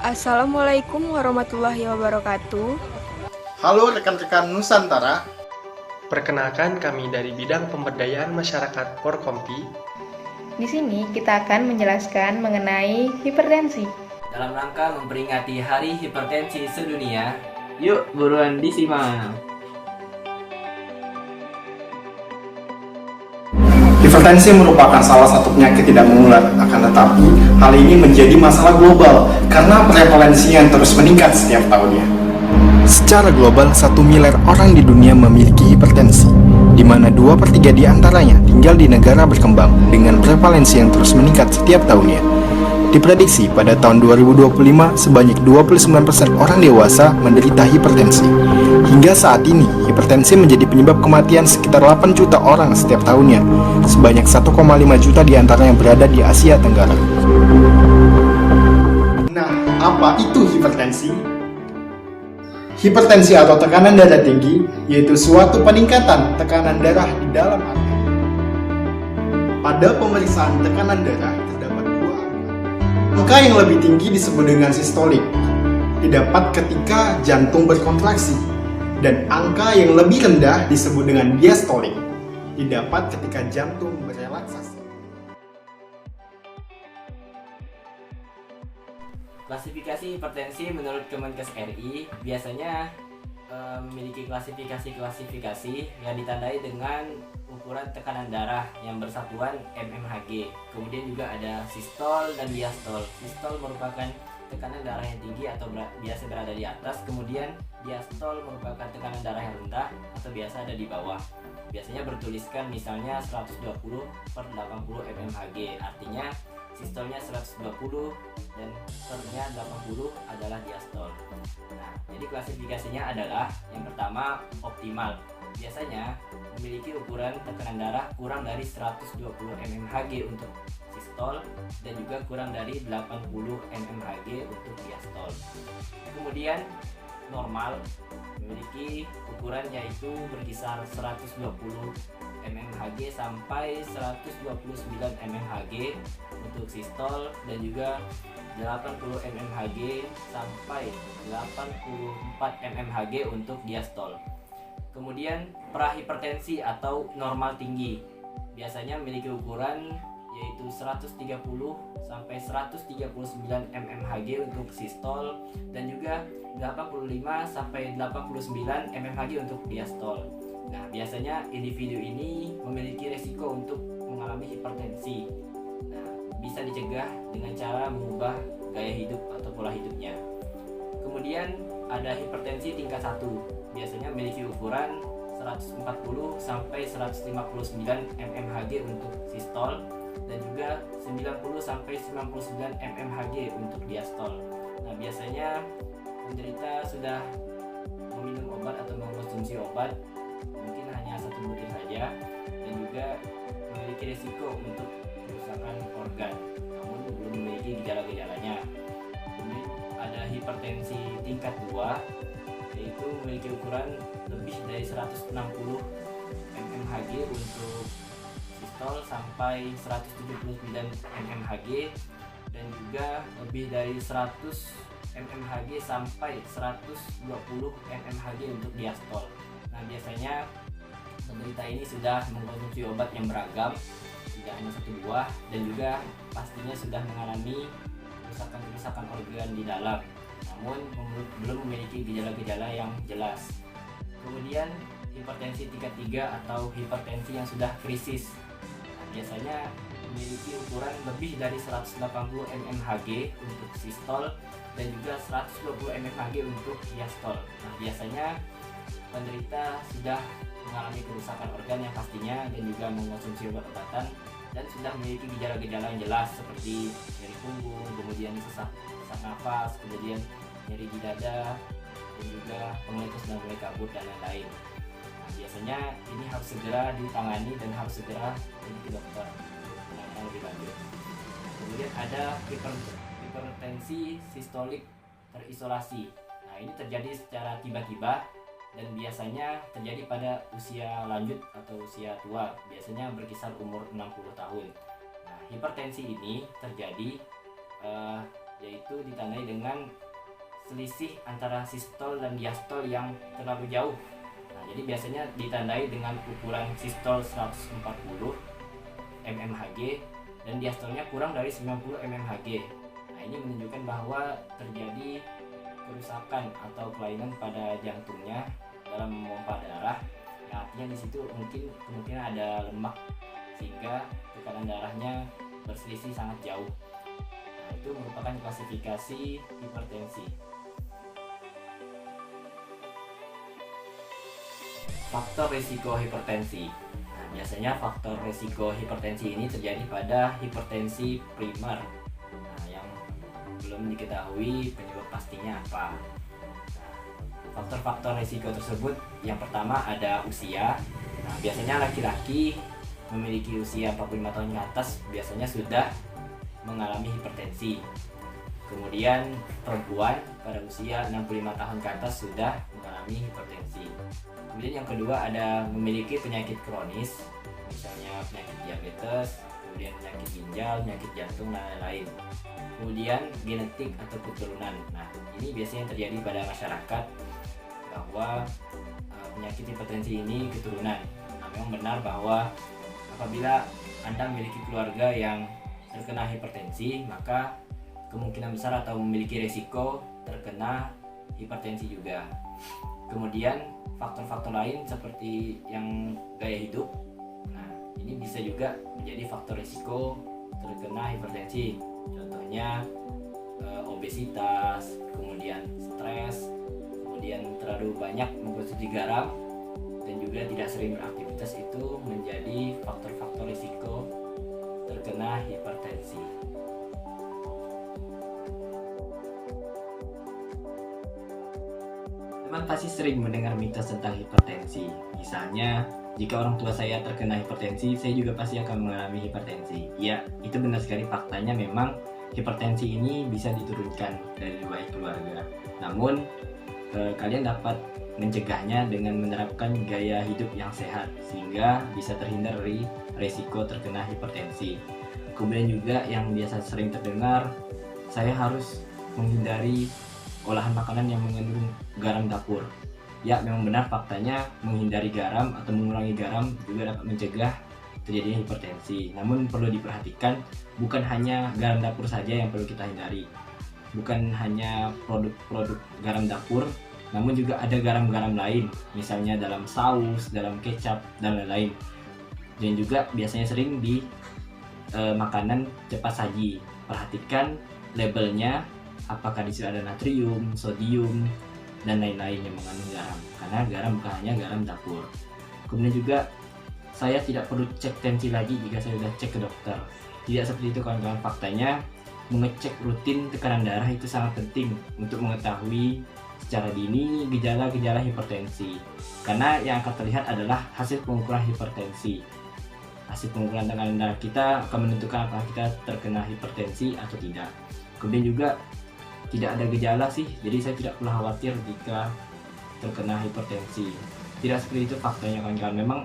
Assalamualaikum warahmatullahi wabarakatuh. Halo rekan-rekan Nusantara. Perkenalkan kami dari bidang pemberdayaan masyarakat Porkompi. Di sini kita akan menjelaskan mengenai hipertensi. Dalam rangka memperingati Hari Hipertensi Sedunia, yuk buruan disimak. Hipertensi merupakan salah satu penyakit tidak menular, akan tetapi hal ini menjadi masalah global karena prevalensinya yang terus meningkat setiap tahunnya. Secara global, 1 miliar orang di dunia memiliki hipertensi, di mana 2/3 di antaranya tinggal di negara berkembang dengan prevalensi yang terus meningkat setiap tahunnya. Diprediksi pada tahun 2025 sebanyak 29% orang dewasa menderita hipertensi. Hingga saat ini, hipertensi menjadi penyebab kematian sekitar 8 juta orang setiap tahunnya. Sebanyak 1,5 juta di antaranya berada di Asia Tenggara. Nah, apa itu hipertensi? Hipertensi atau tekanan darah tinggi yaitu suatu peningkatan tekanan darah di dalam arteri. Pada pemeriksaan tekanan darah terdapat dua angka. Angka yang lebih tinggi disebut dengan sistolik, didapat ketika jantung berkontraksi, dan angka yang lebih rendah disebut dengan diastolik, didapat ketika jantung berelaksasi. Klasifikasi hipertensi menurut Kemenkes RI biasanya memiliki klasifikasi yang ditandai dengan ukuran tekanan darah yang bersatuan mmHg. Kemudian juga ada sistol dan diastol. Sistol merupakan tekanan darah yang tinggi atau biasa berada di atas, kemudian diastol merupakan tekanan darah yang rendah atau biasa ada di bawah. Biasanya bertuliskan misalnya 120/80 mmHg, artinya sistolnya 120 dan tornya 80 adalah diastol. Nah, jadi klasifikasinya adalah yang pertama optimal. Biasanya memiliki ukuran tekanan darah kurang dari 120 mmHg untuk sistol dan juga kurang dari 80 mmHg untuk diastol. Kemudian normal memiliki ukuran yaitu berkisar 120 mmHg sampai 129 mmHg untuk sistol dan juga 80 mmHg sampai 84 mmHg untuk diastol. Kemudian prahipertensi atau normal tinggi biasanya memiliki ukuran yaitu 130 sampai 139 mmHg untuk sistol dan juga 85 sampai 89 mmHg untuk diastol. Nah, biasanya individu ini memiliki resiko untuk mengalami hipertensi. Nah, bisa dicegah dengan cara mengubah gaya hidup atau pola hidupnya. Kemudian ada hipertensi tingkat 1. Biasanya memiliki ukuran 140 sampai 159 mmHg untuk sistol dan juga 90 sampai 99 mmHg untuk diastol. Nah, biasanya penderita sudah meminum obat atau mengkonsumsi obat mungkin hanya 1 butir saja dan juga memiliki risiko untuk kerusakan organ namun belum memiliki gejala-gejalanya. Kemudian ada hipertensi tingkat 2 yaitu memiliki ukuran lebih dari 160 mmHg untuk sistol sampai 179 mmHg dan juga lebih dari 100 mmHg sampai 120 mmHg untuk diastol. Nah, biasanya penderita ini sudah mengkonsumsi obat yang beragam, tidak hanya 1 buah, dan juga pastinya sudah mengalami kerusakan organ di dalam, namun belum memiliki gejala-gejala yang jelas. Kemudian hipertensi tingkat 3 atau hipertensi yang sudah krisis. Nah, biasanya memiliki ukuran lebih dari 180 mmHg untuk sistol dan juga 120 mmHg untuk diastol. Nah, biasanya penderita sudah mengalami kerusakan organ yang pastinya dan juga mengkonsumsi obat-obatan dan sudah memiliki gejala-gejala yang jelas seperti nyeri punggung, kemudian sesak nafas, kemudian nyeri di dada dan juga pengulitus dan mulai kabut dan lain-lain. Nah, biasanya ini harus segera ditangani dan harus segera pergi ke dokter untuk penanganan lebih lanjut. Kemudian ada hipertensi sistolik terisolasi. Nah, ini terjadi secara tiba-tiba dan biasanya terjadi pada usia lanjut atau usia tua, biasanya berkisar umur 60 tahun. Nah, hipertensi ini terjadi yaitu ditandai dengan selisih antara sistol dan diastol yang terlalu jauh. Nah, jadi biasanya ditandai dengan ukuran sistol 140 mmHg dan diastolnya kurang dari 90 mmHg. Nah, ini menunjukkan bahwa terjadi kerusakan atau kelainan pada jantungnya dalam memompa darah, yang artinya di situ mungkin kemungkinan ada lemak sehingga tekanan darahnya berselisih sangat jauh. Nah, itu merupakan klasifikasi hipertensi. Faktor risiko hipertensi. Nah, biasanya faktor risiko hipertensi ini terjadi pada hipertensi primer, yang belum diketahui penyebab pastinya apa. Faktor-faktor risiko tersebut yang pertama ada usia. Nah, biasanya laki-laki memiliki usia 45 tahun ke atas biasanya sudah mengalami hipertensi. Kemudian perempuan pada usia 65 tahun ke atas sudah mengalami hipertensi. Kemudian yang kedua ada memiliki penyakit kronis, misalnya penyakit diabetes, kemudian penyakit ginjal, penyakit jantung, dan lain-lain. Kemudian genetik atau keturunan. Nah, ini biasanya terjadi pada masyarakat bahwa penyakit hipertensi ini keturunan. Nah, memang benar bahwa apabila Anda memiliki keluarga yang terkena hipertensi, maka kemungkinan besar atau memiliki resiko terkena hipertensi juga. Kemudian faktor-faktor lain seperti yang gaya hidup. Nah, ini bisa juga menjadi faktor risiko terkena hipertensi. Contohnya obesitas, kemudian stres, kemudian terlalu banyak mengkonsumsi garam, dan juga tidak sering beraktivitas itu menjadi faktor-faktor risiko terkena hipertensi. Teman pasti sering mendengar mitos tentang hipertensi. Misalnya, jika orang tua saya terkena hipertensi, saya juga pasti akan mengalami hipertensi. Ya, itu benar sekali, faktanya memang hipertensi ini bisa diturunkan dari riwayat keluarga. Namun, kalian dapat mencegahnya dengan menerapkan gaya hidup yang sehat sehingga bisa terhindar dari resiko terkena hipertensi. Kemudian juga yang biasa sering terdengar, saya harus menghindari olahan makanan yang mengandung garam dapur. Ya, memang benar, faktanya menghindari garam atau mengurangi garam juga dapat mencegah terjadinya hipertensi. Namun perlu diperhatikan, bukan hanya garam dapur saja yang perlu kita hindari. Bukan hanya produk-produk garam dapur, namun juga ada garam-garam lain, misalnya dalam saus, dalam kecap, dan lain-lain. Dan juga biasanya sering di makanan cepat saji. Perhatikan labelnya, apakah di situ ada natrium, sodium, dan lain-lain yang mengandung garam. Karena garam bukan hanya garam dapur. Kemudian juga saya tidak perlu cek tensi lagi jika saya sudah cek ke dokter. Tidak seperti itu kawan-kawan, faktanya mengecek rutin tekanan darah itu sangat penting untuk mengetahui secara dini gejala-gejala hipertensi, karena yang akan terlihat adalah hasil pengukuran hipertensi. Hasil pengukuran tekanan darah kita akan menentukan apakah kita terkena hipertensi atau tidak. Kemudian juga tidak ada gejala sih, jadi saya tidak perlu khawatir jika terkena hipertensi. Tidak seperti itu faktanya kawan-kawan. Memang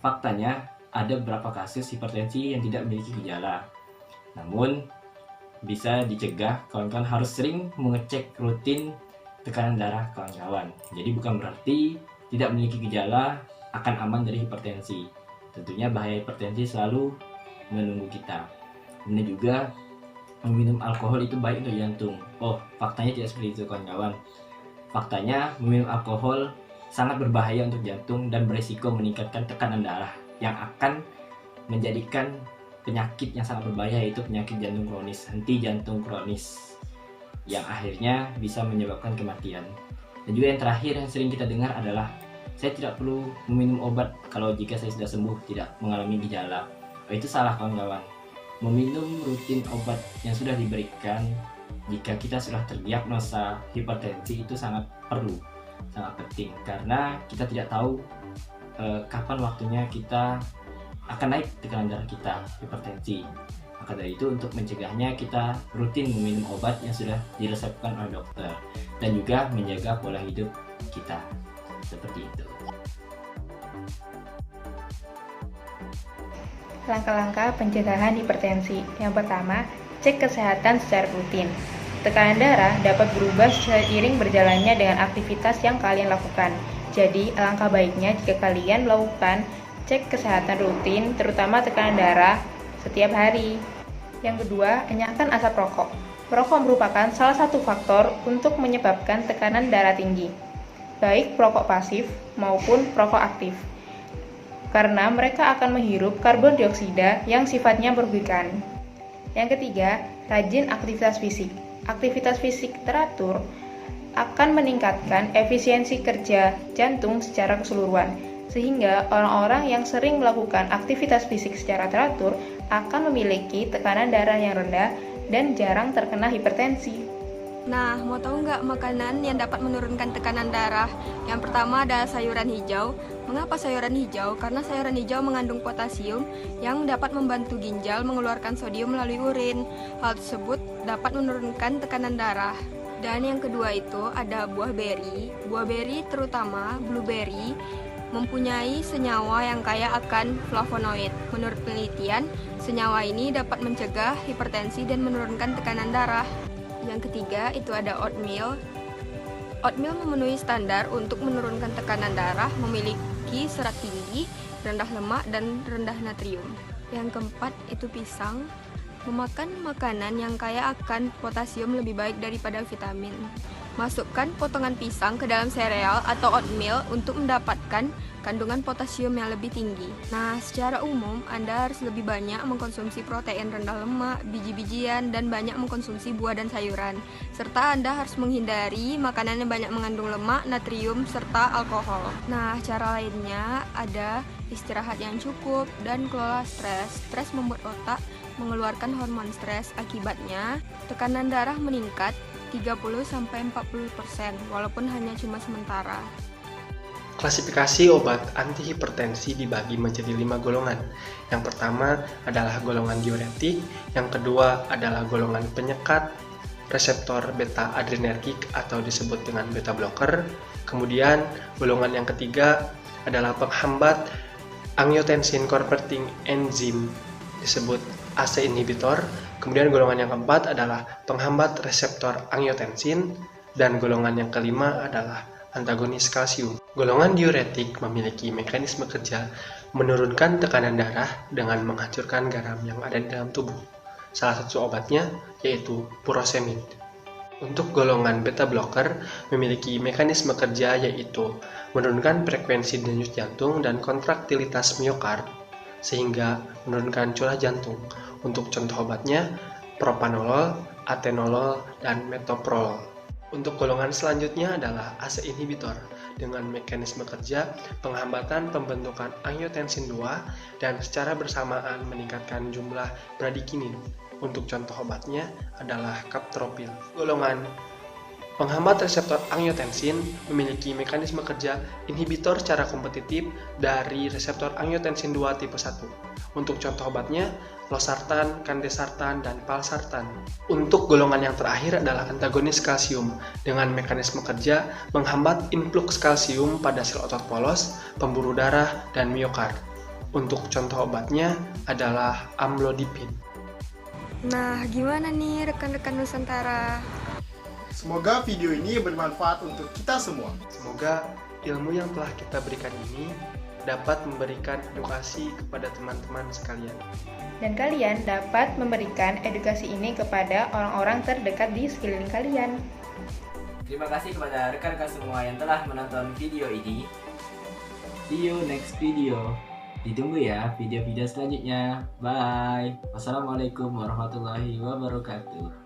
faktanya ada beberapa kasus hipertensi yang tidak memiliki gejala, namun bisa dicegah. Kawan-kawan harus sering mengecek rutin tekanan darah kawan-kawan. Jadi bukan berarti tidak memiliki gejala akan aman dari hipertensi. Tentunya bahaya hipertensi selalu menunggu kita. Ini juga meminum alkohol itu baik untuk jantung. Oh, faktanya tidak seperti itu kawan-kawan. Faktanya meminum alkohol sangat berbahaya untuk jantung dan beresiko meningkatkan tekanan darah yang akan menjadikan penyakit yang sangat berbahaya, yaitu penyakit jantung kronis, henti jantung kronis, yang akhirnya bisa menyebabkan kematian. Dan juga yang terakhir yang sering kita dengar adalah, saya tidak perlu meminum obat kalau jika saya sudah sembuh, tidak mengalami gejala. Itu salah kawan-kawan. Meminum rutin obat yang sudah diberikan jika kita sudah terdiagnosa hipertensi itu sangat perlu, sangat penting, karena kita tidak tahu kapan waktunya kita akan naik tekanan darah kita, hipertensi. Maka dari itu, untuk mencegahnya kita rutin meminum obat yang sudah diresepkan oleh dokter dan juga menjaga pola hidup kita. Seperti itu. Langkah-langkah pencegahan hipertensi. Yang pertama, cek kesehatan secara rutin. Tekanan darah dapat berubah seiring berjalannya dengan aktivitas yang kalian lakukan. Jadi, alangkah baiknya jika kalian melakukan cek kesehatan rutin, terutama tekanan darah, setiap hari. Yang kedua, enyahkan asap rokok. Merokok merupakan salah satu faktor untuk menyebabkan tekanan darah tinggi, baik perokok pasif maupun perokok aktif, karena mereka akan menghirup karbon dioksida yang sifatnya merugikan. Yang ketiga, rajin aktivitas fisik. Aktivitas fisik teratur akan meningkatkan efisiensi kerja jantung secara keseluruhan, sehingga orang-orang yang sering melakukan aktivitas fisik secara teratur akan memiliki tekanan darah yang rendah dan jarang terkena hipertensi. Nah, mau tahu nggak makanan yang dapat menurunkan tekanan darah? Yang pertama adalah sayuran hijau. Mengapa sayuran hijau? Karena sayuran hijau mengandung potasium yang dapat membantu ginjal mengeluarkan sodium melalui urin. Hal tersebut dapat menurunkan tekanan darah. Dan yang kedua itu ada buah beri. Buah beri terutama blueberry mempunyai senyawa yang kaya akan flavonoid. Menurut penelitian, senyawa ini dapat mencegah hipertensi dan menurunkan tekanan darah. Yang ketiga itu ada oatmeal. Oatmeal memenuhi standar untuk menurunkan tekanan darah, memiliki serat tinggi, rendah lemak, dan rendah natrium. Yang keempat itu pisang. Memakan makanan yang kaya akan potasium lebih baik daripada vitamin. Masukkan potongan pisang ke dalam sereal atau oatmeal untuk mendapatkan kandungan potasium yang lebih tinggi. Nah, secara umum Anda harus lebih banyak mengkonsumsi protein rendah lemak, biji-bijian, dan banyak mengkonsumsi buah dan sayuran. Serta Anda harus menghindari makanan yang banyak mengandung lemak, natrium, serta alkohol. Nah, cara lainnya ada istirahat yang cukup dan kelola stres. Stres membuat otak mengeluarkan hormon stres. Akibatnya, tekanan darah meningkat 30-40%, walaupun hanya cuma sementara. Klasifikasi obat antihipertensi dibagi menjadi 5 golongan. Yang pertama adalah golongan diuretik, yang kedua adalah golongan penyekat reseptor beta adrenergik atau disebut dengan beta blocker. Kemudian golongan yang ketiga adalah penghambat angiotensin converting enzyme disebut ACE inhibitor. Kemudian golongan yang keempat adalah penghambat reseptor angiotensin, dan golongan yang kelima adalah antagonis kalsium. Golongan diuretik memiliki mekanisme kerja menurunkan tekanan darah dengan menghancurkan garam yang ada di dalam tubuh. Salah satu obatnya yaitu furosemid. Untuk golongan beta blocker memiliki mekanisme kerja yaitu menurunkan frekuensi denyut jantung dan kontraktilitas miokard sehingga menurunkan curah jantung. Untuk contoh obatnya propanolol, atenolol, dan metoprolol. Untuk golongan selanjutnya adalah ACE inhibitor dengan mekanisme kerja penghambatan pembentukan angiotensin 2 dan secara bersamaan meningkatkan jumlah bradikinin. Untuk contoh obatnya adalah kaptropil. Golongan penghambat reseptor angiotensin memiliki mekanisme kerja inhibitor secara kompetitif dari reseptor angiotensin 2 tipe 1. Untuk contoh obatnya losartan, kandesartan, dan valsartan. Untuk golongan yang terakhir adalah antagonis kalsium dengan mekanisme kerja menghambat influx kalsium pada sel otot polos, pembuluh darah, dan miokard. Untuk contoh obatnya adalah amlodipin. Nah, gimana nih rekan-rekan Nusantara? Semoga video ini bermanfaat untuk kita semua. Semoga ilmu yang telah kita berikan ini dapat memberikan edukasi kepada teman-teman sekalian. Dan kalian dapat memberikan edukasi ini kepada orang-orang terdekat di sekeliling kalian. Terima kasih kepada rekan-rekan semua yang telah menonton video ini. See you next video. Ditunggu ya video-video selanjutnya. Bye. Wassalamualaikum warahmatullahi wabarakatuh.